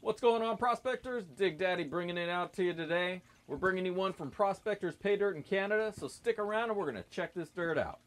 What's going on, prospectors? Dig Daddy bringing it out to you today. We're bringing you one from Prospectors Paydirt in Canada, so stick around and we're going to check this dirt out.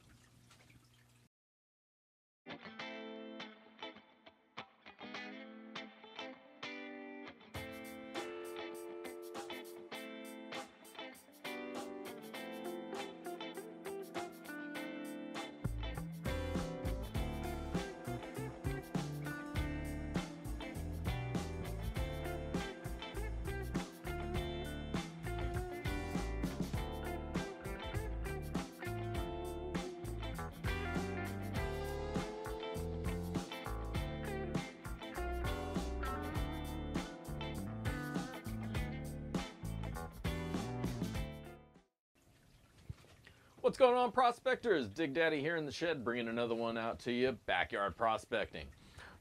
What's going on, prospectors? Dig Daddy here in the shed, bringing another one out to you, backyard prospecting.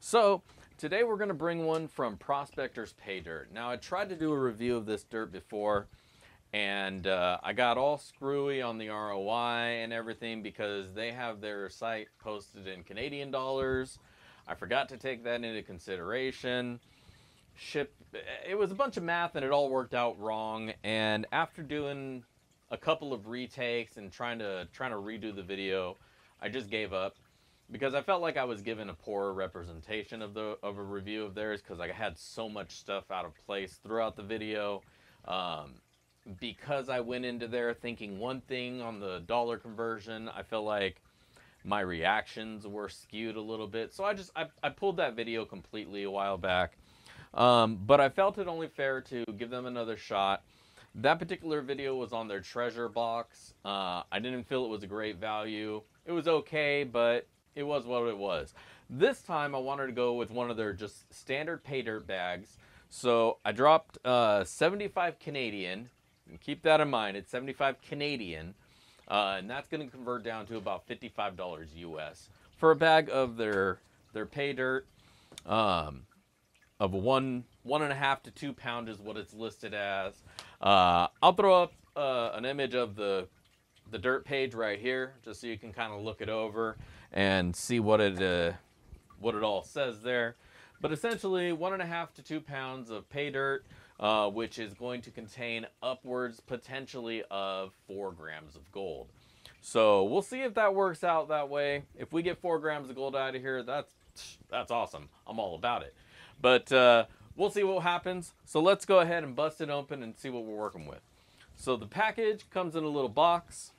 So today we're going to bring one from Prospectors Paydirt. Now I tried to do a review of this dirt before, and I got all screwy on the ROI and everything because they have their site posted in Canadian dollars. I forgot to take that into consideration. It was a bunch of math and it all worked out wrong, and after doing a couple of retakes and trying to redo the video, I just gave up because I felt like I was given a poor representation of a review of theirs, because I had so much stuff out of place throughout the video. Because I went into there thinking one thing on the dollar conversion, I felt like my reactions were skewed a little bit, so I pulled that video completely a while back. But I felt it only fair to give them another shot. That particular video was on their treasure box. I didn't feel it was a great value. It was okay, but it was what it was. This time I wanted to go with one of their just standard pay dirt bags. So I dropped 75 Canadian. And keep that in mind, it's 75 Canadian. And that's going to convert down to about $55 US for a bag of their pay dirt. Of 1.5 to 2 pound is what it's listed as. I'll throw up an image of the dirt page right here, just so you can kind of look it over and see what it all says there. But essentially, 1.5 to 2 pounds of pay dirt, which is going to contain upwards potentially of 4 grams of gold. So we'll see if that works out that way. If we get 4 grams of gold out of here, that's awesome. I'm all about it. But we'll see what happens. So let's go ahead and bust it open and see what we're working with. So the package comes in a little box.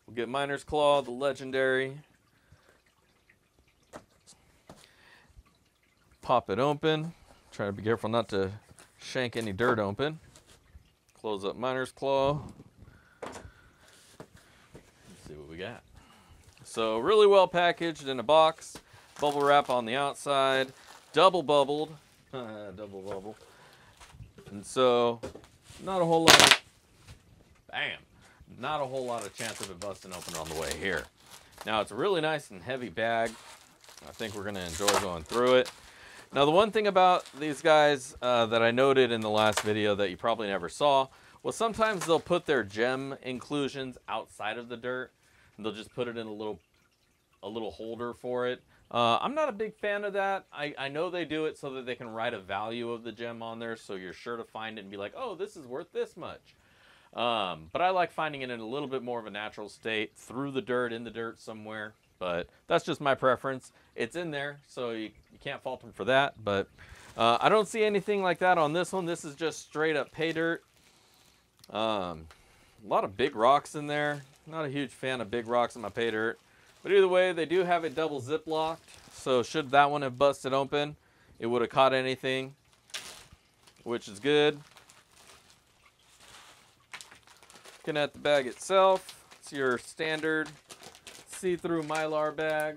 We'll get Miner's Claw, the legendary. Pop it open. Try to be careful not to shank any dirt open. Close up Miner's Claw. Let's see what we got. So really well packaged in a box. Bubble wrap on the outside. Double bubbled. Double bubble. And so, not a whole lot of, bam, not a whole lot of chance of it busting open on the way here. Now, it's a really nice and heavy bag. I think we're going to enjoy going through it. Now, the one thing about these guys that I noted in the last video that you probably never saw was sometimes they'll put their gem inclusions outside of the dirt, and they'll just put it in a little holder for it. I'm not a big fan of that. I know they do it so that they can write a value of the gem on there, so you're sure to find it and be like, oh, this is worth this much. But I like finding it in a little bit more of a natural state, through the dirt, in the dirt somewhere. But that's just my preference. It's in there, so you can't fault them for that. But I don't see anything like that on this one. This is just straight up pay dirt. A lot of big rocks in there. Not a huge fan of big rocks in my pay dirt. But either way, they do have it double zip locked, so should that one have busted open, it would have caught anything, which is good. Looking at the bag itself, it's your standard see-through Mylar bag,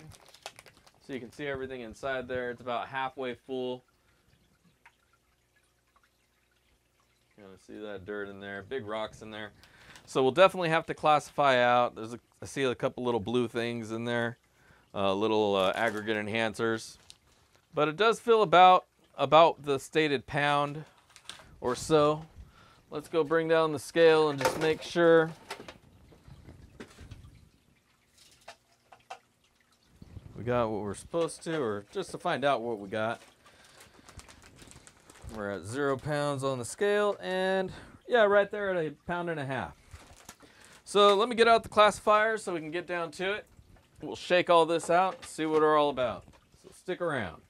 so you can see everything inside there. It's about halfway full. You gotta see that dirt in there, big rocks in there. So we'll definitely have to classify out. I see a couple little blue things in there, little aggregate enhancers. But it does feel about the stated pound or so. Let's go bring down the scale and just make sure. We got what we're supposed to, or just to find out what we got. We're at 0 pounds on the scale, and yeah, right there at 1.5 pounds. So let me get out the classifiers so we can get down to it. We'll shake all this out, see what we're all about. So stick around.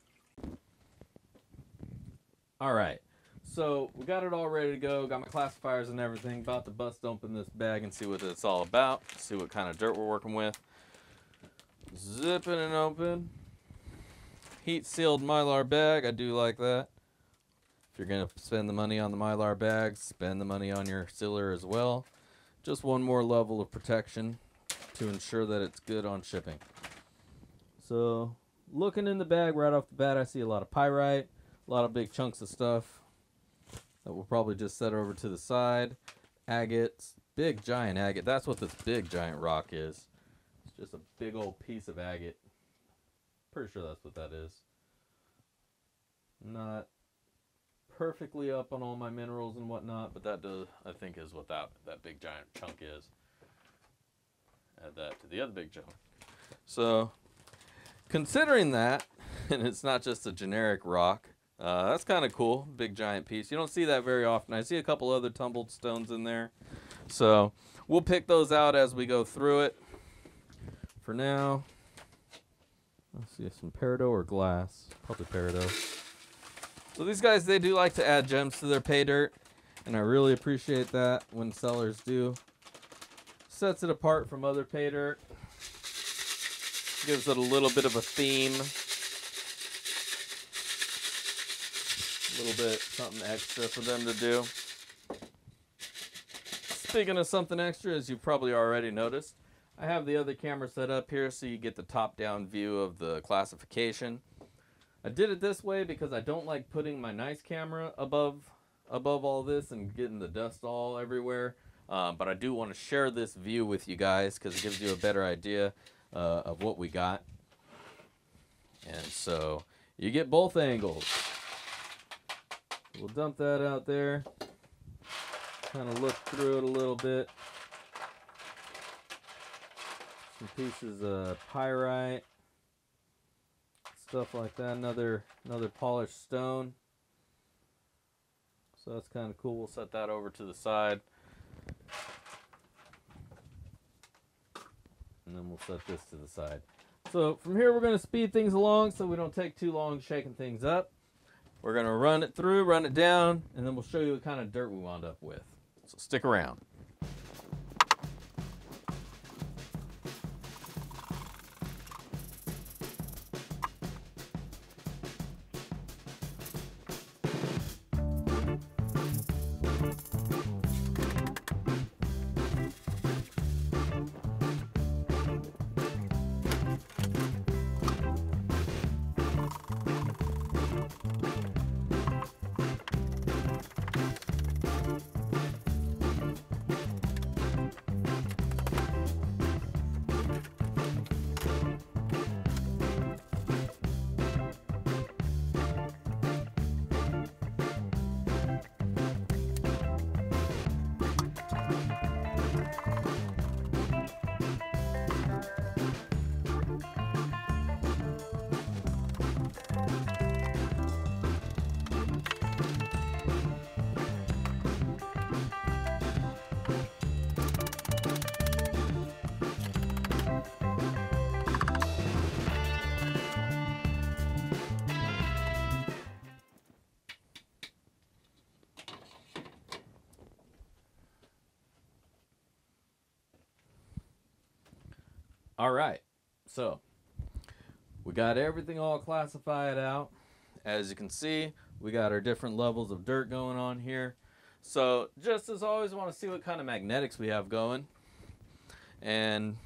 All right, so we got it all ready to go. Got my classifiers and everything. About to bust open this bag and see what it's all about. See what kind of dirt we're working with. Zipping it open. Heat sealed Mylar bag. I do like that. If you're gonna spend the money on the Mylar bags, spend the money on your sealer as well. Just one more level of protection to ensure that it's good on shipping. So looking in the bag right off the bat, I see a lot of pyrite, a lot of big chunks of stuff that we'll probably just set over to the side. Agates, big giant agate. That's what this big giant rock is. It's just a big old piece of agate. Pretty sure that's what that is. Not perfectly up on all my minerals and whatnot, but that does, I think, is what that big giant chunk is. Add that to the other big chunk. So considering that, and it's not just a generic rock, that's kind of cool. Big giant piece. You don't see that very often. I see a couple other tumbled stones in there, so we'll pick those out as we go through it. For now, let's see, some peridot or glass. Probably peridot. So these guys, they do like to add gems to their pay dirt, and I really appreciate that when sellers do. Sets it apart from other pay dirt. Gives it a little bit of a theme. A little bit something extra for them to do. Speaking of something extra, as you've probably already noticed, I have the other camera set up here so you get the top-down view of the classification. I did it this way because I don't like putting my nice camera above all this and getting the dust all everywhere. But I do want to share this view with you guys because it gives you a better idea of what we got. And so you get both angles. We'll dump that out there. Kind of look through it a little bit. Some pieces of pyrite. Stuff like that. Another polished stone. So that's kind of cool. We'll set that over to the side. And then we'll set this to the side. So from here we're going to speed things along so we don't take too long shaking things up. We're going to run it through, run it down, and then we'll show you what kind of dirt we wound up with. So stick around. All right, so we got everything all classified out. As you can see, we got our different levels of dirt going on here. So just as always, want to see what kind of magnetics we have going. And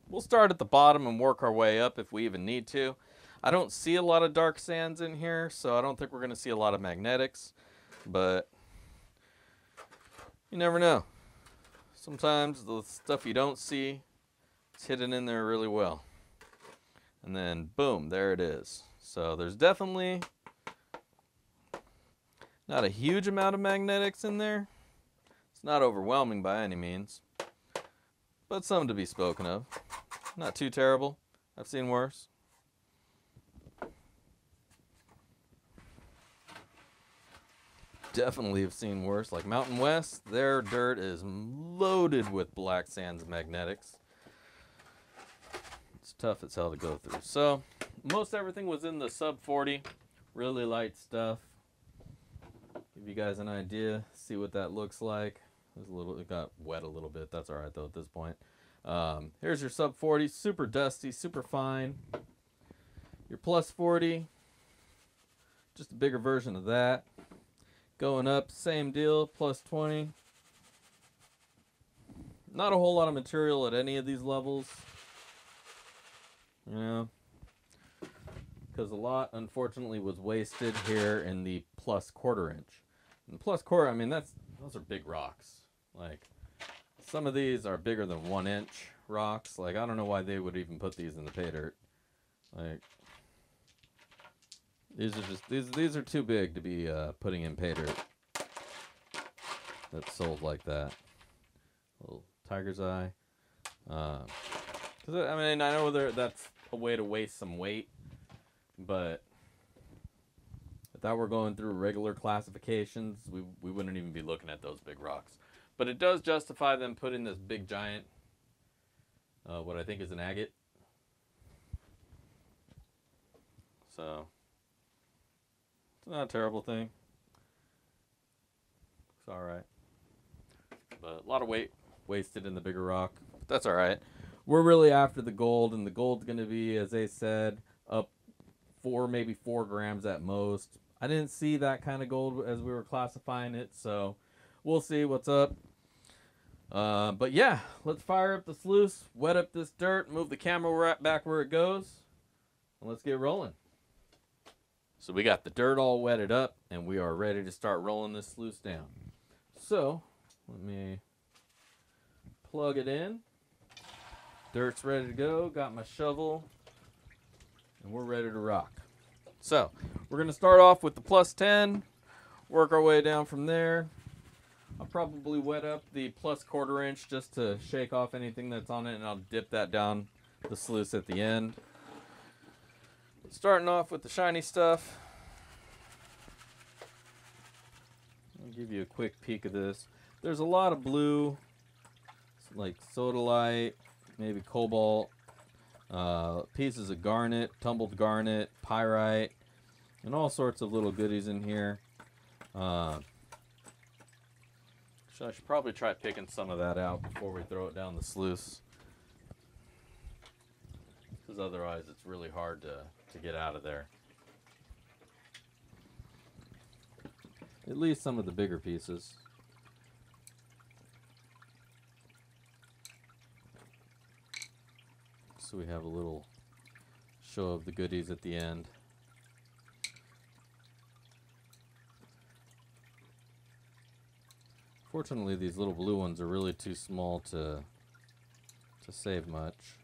we'll start at the bottom and work our way up if we even need to. I don't see a lot of dark sands in here, so I don't think we're going to see a lot of magnetics. But you never know. Sometimes the stuff you don't see, it's hidden in there really well. And then boom, there it is. So there's definitely not a huge amount of magnetics in there. It's not overwhelming by any means, but some to be spoken of. Not too terrible. I've seen worse. definitely have seen worse. Like Mountain West, their dirt is loaded with black sands magnetics. It's tough as hell to go through. So most everything was in the sub 40, really light stuff. Give you guys an idea, see what that looks like. It got wet a little bit. That's all right though at this point. Here's your sub 40, super dusty, super fine. Your plus 40, just a bigger version of that. Going up, same deal, plus 20. Not a whole lot of material at any of these levels. You know, because a lot, unfortunately, was wasted here in the plus quarter inch. And plus quarter, I mean, those are big rocks. Like, some of these are bigger than 1 inch rocks. Like, I don't know why they would even put these in the pay dirt. Like, these are too big to be putting in pay dirt. That's sold like that. Little tiger's eye. Cause I mean, I know that's a way to waste some weight, but if that were going through regular classifications, we wouldn't even be looking at those big rocks. But it does justify them putting this big giant, what I think is an agate. So it's not a terrible thing. It's all right. But a lot of weight wasted in the bigger rock. But that's all right. We're really after the gold, and the gold's going to be, as they said, up 4, maybe 4 grams at most. I didn't see that kind of gold as we were classifying it, so we'll see what's up. But yeah, let's fire up the sluice, wet up this dirt, move the camera back where it goes, and let's get rolling. So we got the dirt all wetted up, and we are ready to start rolling this sluice down. So let me plug it in. Dirt's ready to go. Got my shovel, and we're ready to rock. So we're going to start off with the plus 10, work our way down from there. I'll probably wet up the plus quarter inch just to shake off anything that's on it, and I'll dip that down the sluice at the end. Starting off with the shiny stuff. I'll give you a quick peek of this. There's a lot of blue, like sodalite, maybe cobalt, pieces of garnet, tumbled garnet, pyrite, and all sorts of little goodies in here. So I should probably try picking some of that out before we throw it down the sluice, because otherwise it's really hard to get out of there. At least some of the bigger pieces. So we have a little show of the goodies at the end. Fortunately, these little blue ones are really too small to save much.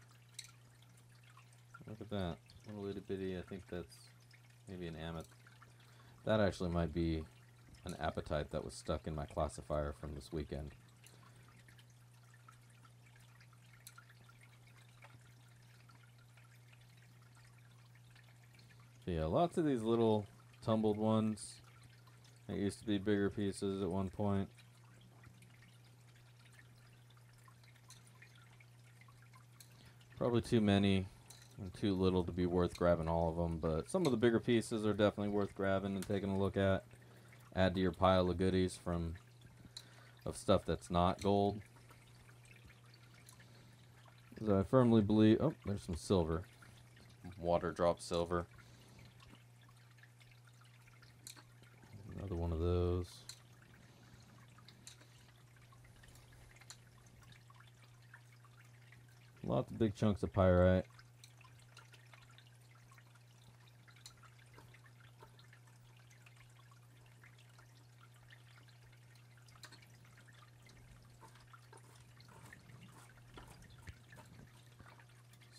Look at that. Little itty bitty. I think that's maybe an amethyst. That actually might be an apatite that was stuck in my classifier from this weekend. So yeah, lots of these little tumbled ones. It used to be bigger pieces at one point. Probably too many and too little to be worth grabbing all of them, but some of the bigger pieces are definitely worth grabbing and taking a look at. Add to your pile of goodies of stuff that's not gold. Because I firmly believe, oh, there's some silver. Water drop silver. Another one of those. Lots of big chunks of pyrite.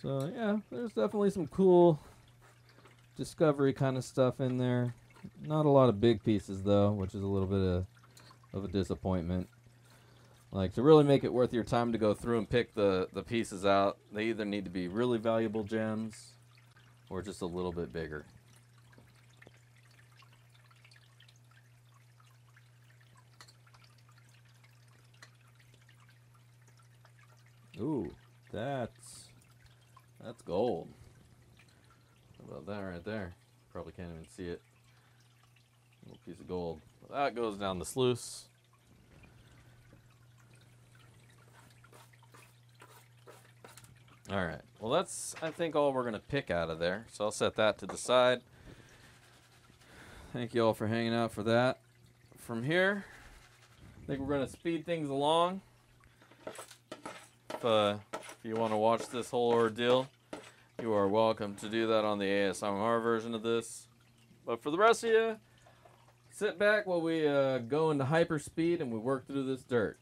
So yeah, there's definitely some cool discovery kind of stuff in there. Not a lot of big pieces though, which is a little bit of a disappointment. Like, to really make it worth your time to go through and pick the pieces out, they either need to be really valuable gems or just a little bit bigger. Ooh, that's gold. How about that right there? Probably can't even see it. A little piece of gold. That goes down the sluice. All right. Well, that's, I think, all we're going to pick out of there. So I'll set that to the side. Thank you all for hanging out for that. From here, I think we're going to speed things along. If you want to watch this whole ordeal, you are welcome to do that on the ASMR version of this. But for the rest of you, sit back while we go into hyperspeed and we work through this dirt.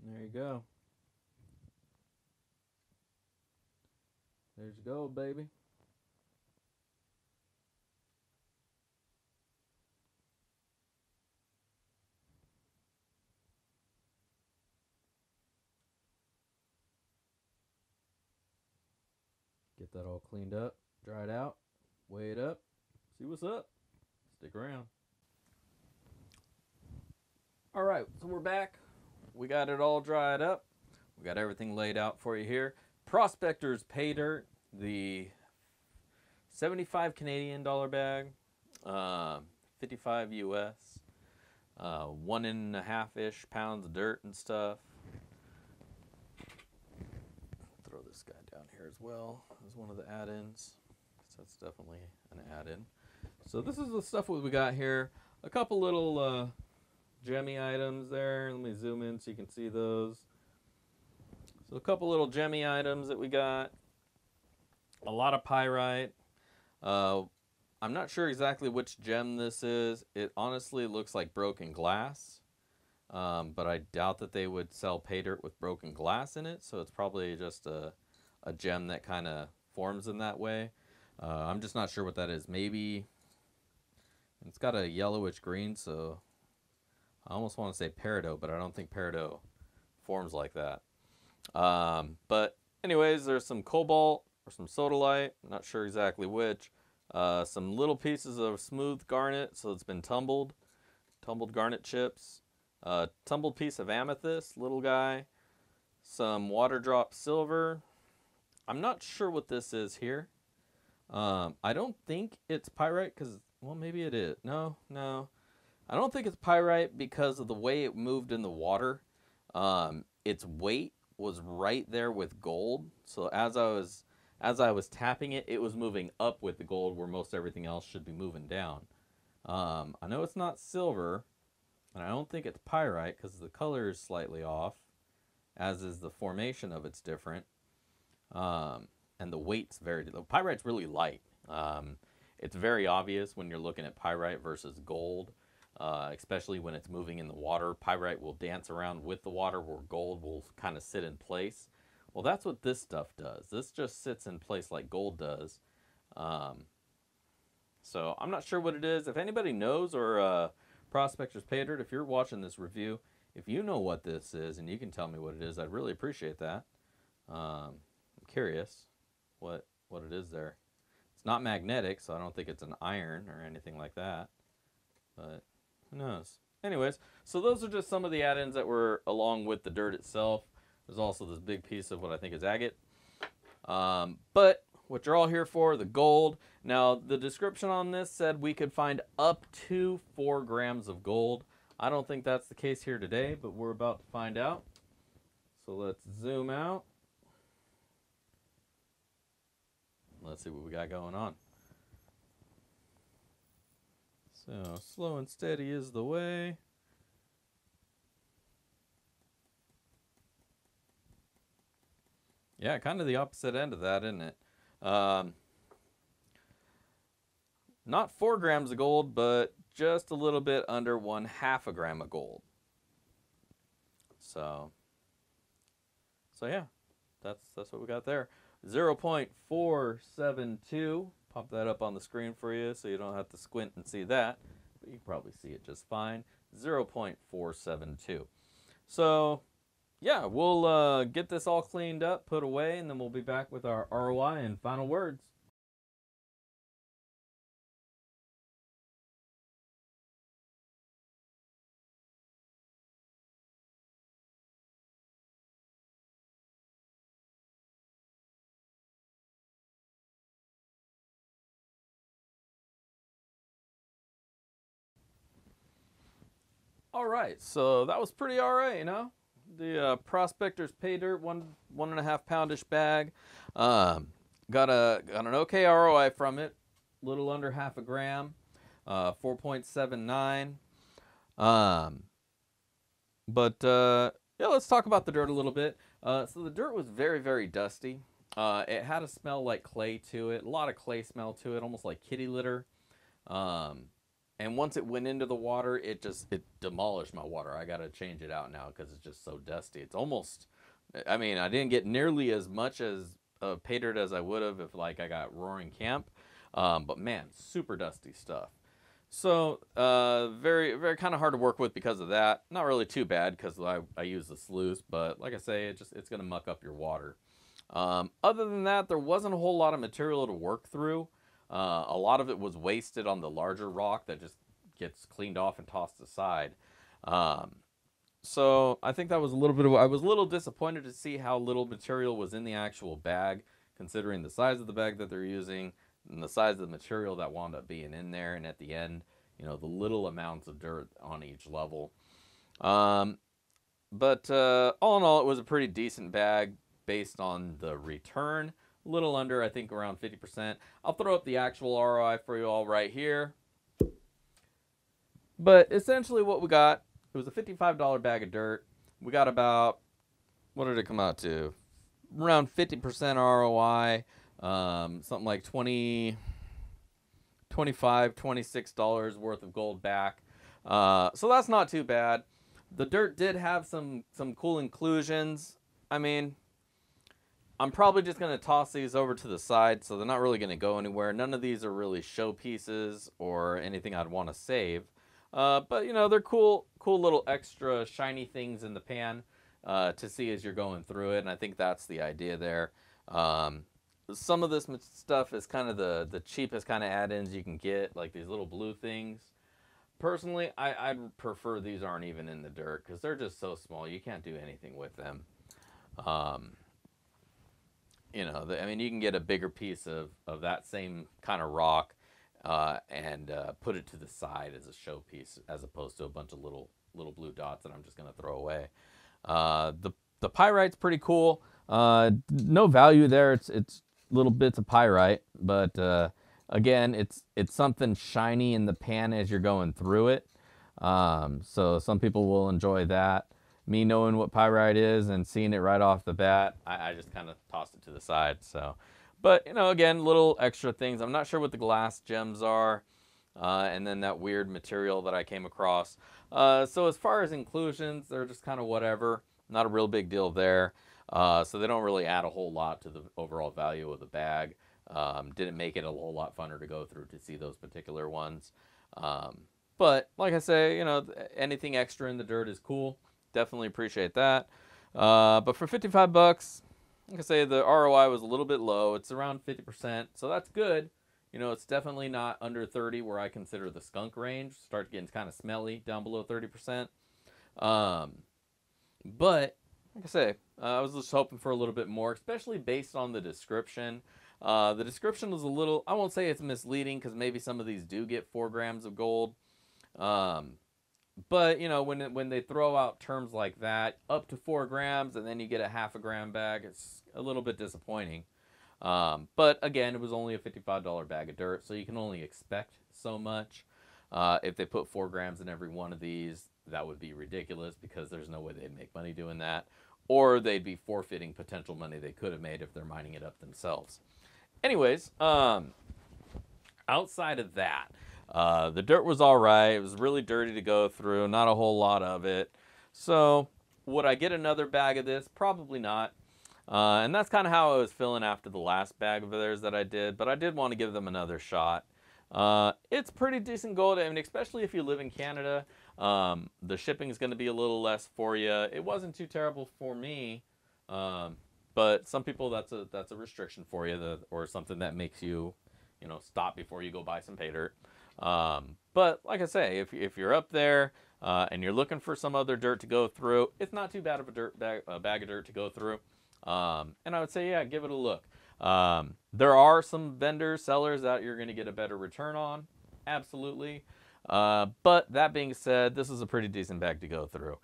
There you go. There's your gold, baby. Get that all cleaned up, dried out, weigh it up, see what's up. Stick around. All right, so we're back. We got it all dried up. We got everything laid out for you here. Prospectors Paydirt, the 75 Canadian dollar bag, 55 US, 1.5-ish pounds of dirt and stuff. Throw this guy down here as well as one of the add-ins. So that's definitely an add-in. So this is the stuff we got here. A couple little gemmy items there. Let me zoom in so you can see those. So a couple little gemmy items that we got. A lot of pyrite. I'm not sure exactly which gem this is. It honestly looks like broken glass. But I doubt that they would sell pay dirt with broken glass in it. So it's probably just a gem that kind of forms in that way. I'm just not sure what that is. Maybe it's got a yellowish green, so I almost want to say peridot, but I don't think peridot forms like that. But anyways, there's some cobalt or some sodalite, not sure exactly which. Some little pieces of smooth garnet, so it's been tumbled garnet chips. Tumbled piece of amethyst, little guy. Some water drop silver. I'm not sure what this is here. I don't think it's pyrite because, well, maybe it is. No. I don't think it's pyrite because of the way it moved in the water. Its weight was right there with gold. So as I was tapping it, it was moving up with the gold where most everything else should be moving down. I know it's not silver, and I don't think it's pyrite because the color is slightly off, as is the formation of it's different. And the weight's the pyrite's really light. It's very obvious when you're looking at pyrite versus gold, especially when it's moving in the water. Pyrite will dance around with the water where gold will kind of sit in place. Well, that's what this stuff does. This just sits in place like gold does. So I'm not sure what it is. If anybody knows, or Prospectors Paydirt, if you're watching this review, if you know what this is and you can tell me what it is, I'd really appreciate that. I'm curious what it is there. It's not magnetic, so I don't think it's an iron or anything like that. But who knows? Anyways, so those are just some of the add-ins that were along with the dirt itself. There's also this big piece of what I think is agate. But what you're all here for, the gold. Now, the description on this said we could find up to 4 grams of gold. I don't think that's the case here today, but we're about to find out. So let's zoom out. Let's see what we got going on. So, slow and steady is the way. Yeah, kind of the opposite end of that, isn't it? Not 4 grams of gold, but just a little bit under 1/2 gram of gold. So yeah, that's what we got there. 0.472. Pop that up on the screen for you so you don't have to squint and see that. But you can probably see it just fine. 0.472. So yeah, we'll get this all cleaned up, put away, and then we'll be back with our ROI and final words. All right, so that was pretty all right, you know. The Prospectors Paydirt 1.5 poundish bag. Got an okay ROI from it, little under 1/2 gram, 4.79. Yeah, let's talk about the dirt a little bit. So the dirt was very, very dusty. It had a smell like clay to it, a lot of clay smell to it, almost like kitty litter. And once it went into the water, it demolished my water. I got to change it out now because it's just so dusty. It's almost, I mean, I didn't get nearly as much as pay dirt as I would have if like I got Roaring Camp. But man, super dusty stuff. So very, very kind of hard to work with because of that. Not really too bad because I use the sluice, but like I say, it's going to muck up your water. Other than that, there wasn't a whole lot of material to work through. A lot of it was wasted on the larger rock that just gets cleaned off and tossed aside. So I think that was a little bit I was a little disappointed to see how little material was in the actual bag, considering the size of the bag that they're using and the size of the material that wound up being in there. And at the end, you know, the little amounts of dirt on each level. But all in all, it was a pretty decent bag based on the return. a little under, I think around 50%. I'll throw up the actual ROI for you all right here. But essentially what we got, it was a $55 bag of dirt. We got about, what did it come out to? Around 50% ROI, something like $25, $26 worth of gold back. So that's not too bad. The dirt did have some cool inclusions. I mean, I'm probably just going to toss these over to the side, so they're not really going to go anywhere. None of these are really showpieces or anything I'd want to save. But, you know, they're cool little extra shiny things in the pan to see as you're going through it, and I think that's the idea there. Some of this stuff is kind of the cheapest kind of add-ins you can get, like these little blue things. Personally, I'd prefer these aren't even in the dirt because they're just so small. You can't do anything with them. You know, I mean, you can get a bigger piece of that same kind of rock and put it to the side as a showpiece as opposed to a bunch of little blue dots that I'm just going to throw away. The pyrite's pretty cool. No value there. It's little bits of pyrite, but again, it's something shiny in the pan as you're going through it. So some people will enjoy that. Me knowing what pyrite is and seeing it right off the bat, I just kind of tossed it to the side. So, but you know, again, little extra things. I'm not sure what the glass gems are, and then that weird material that I came across. So as far as inclusions, they're just kind of whatever. Not a real big deal there. So they don't really add a whole lot to the overall value of the bag. Didn't make it a whole lot funner to go through to see those particular ones. But like I say, you know, anything extra in the dirt is cool. Definitely appreciate that. But for 55 bucks, like I say, the ROI was a little bit low. It's around 50%, so that's good. You know, it's definitely not under 30 where I consider the skunk range. Start getting kind of smelly down below 30%. But like I say, I was just hoping for a little bit more, especially based on the description. The description was a little, I won't say it's misleading because maybe some of these do get 4 grams of gold. But, you know, when they throw out terms like that, up to 4 grams, and then you get a half a gram bag, it's a little bit disappointing. But, again, it was only a $55 bag of dirt, so you can only expect so much. If they put 4 grams in every one of these, that would be ridiculous because there's no way they'd make money doing that. Or they'd be forfeiting potential money they could have made if they're mining it up themselves. Anyways, outside of that, the dirt was all right. It was really dirty to go through, not a whole lot of it. So would I get another bag of this? Probably not. And that's kind of how I was feeling after the last bag of theirs that I did, but I did want to give them another shot. It's pretty decent gold. I mean, especially if you live in Canada, the shipping is going to be a little less for you. It wasn't too terrible for me, but some people that's a restriction for you, or something that makes you, you know, stop before you go buy some pay dirt. But like I say, if you're up there and you're looking for some other dirt to go through, it's not too bad of a bag of dirt to go through. And I would say, yeah, give it a look. There are some vendors, sellers that you're going to get a better return on. Absolutely. But that being said, this is a pretty decent bag to go through.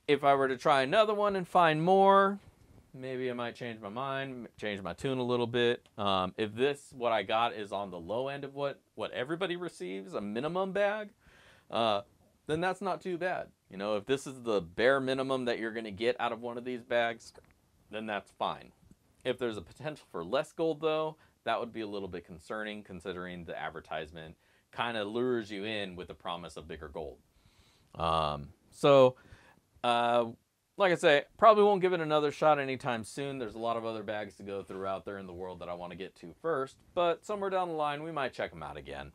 If I were to try another one and find more, maybe I might change my mind, change my tune a little bit. If what I got is on the low end of what everybody receives, a minimum bag, then that's not too bad. You know, if this is the bare minimum that you're going to get out of one of these bags, then that's fine. If there's a potential for less gold, though, that would be a little bit concerning, considering the advertisement kind of lures you in with the promise of bigger gold. Like I say, probably won't give it another shot anytime soon. There's a lot of other bags to go through out there in the world that I want to get to first, but somewhere down the line, we might check them out again.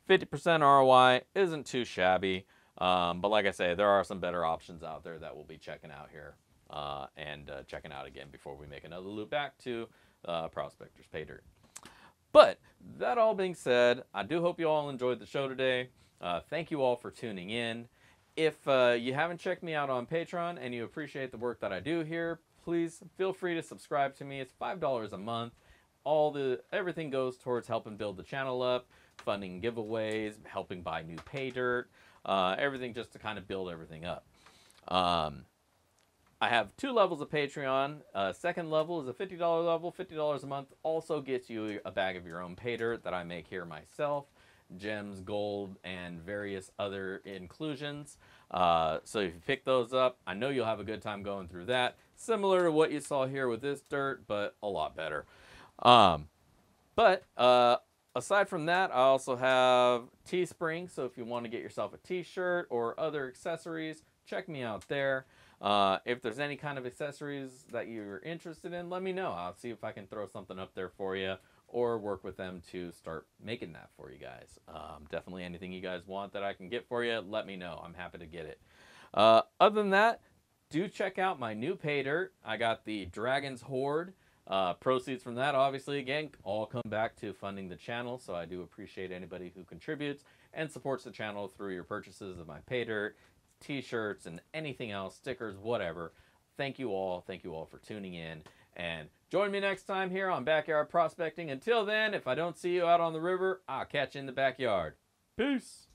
50% ROI isn't too shabby, but like I say, there are some better options out there that we'll be checking out here and checking out again before we make another loop back to Prospectors Paydirt. But that all being said, I do hope you all enjoyed the show today. Thank you all for tuning in. If you haven't checked me out on Patreon and you appreciate the work that I do here, please feel free to subscribe to me. It's $5 a month. Everything goes towards helping build the channel up, funding giveaways, helping buy new pay dirt, everything just to kind of build everything up. I I have 2 levels of Patreon. Second level is a $50 level. $50 a month also gets you a bag of your own pay dirt that I make here myself. Gems, gold, and various other inclusions. So if you pick those up, I know you'll have a good time going through that. Similar to what you saw here with this dirt, but a lot better. Aside from that, I also have Teespring. So if you want to get yourself a t-shirt or other accessories, check me out there. If there's any kind of accessories that you're interested in, let me know. I'll see if I can throw something up there for you or work with them to start making that for you guys. Definitely anything you guys want that I can get for you, let me know. I'm happy to get it. Other than that, do check out my new pay dirt. I got the Dragon's Horde. Proceeds from that, obviously, again, all come back to funding the channel, so I do appreciate anybody who contributes and supports the channel through your purchases of my pay dirt, t-shirts, and anything else, stickers, whatever. Thank you all for tuning in, and join me next time here on Backyard Prospecting. Until then, if I don't see you out on the river, I'll catch you in the backyard. Peace!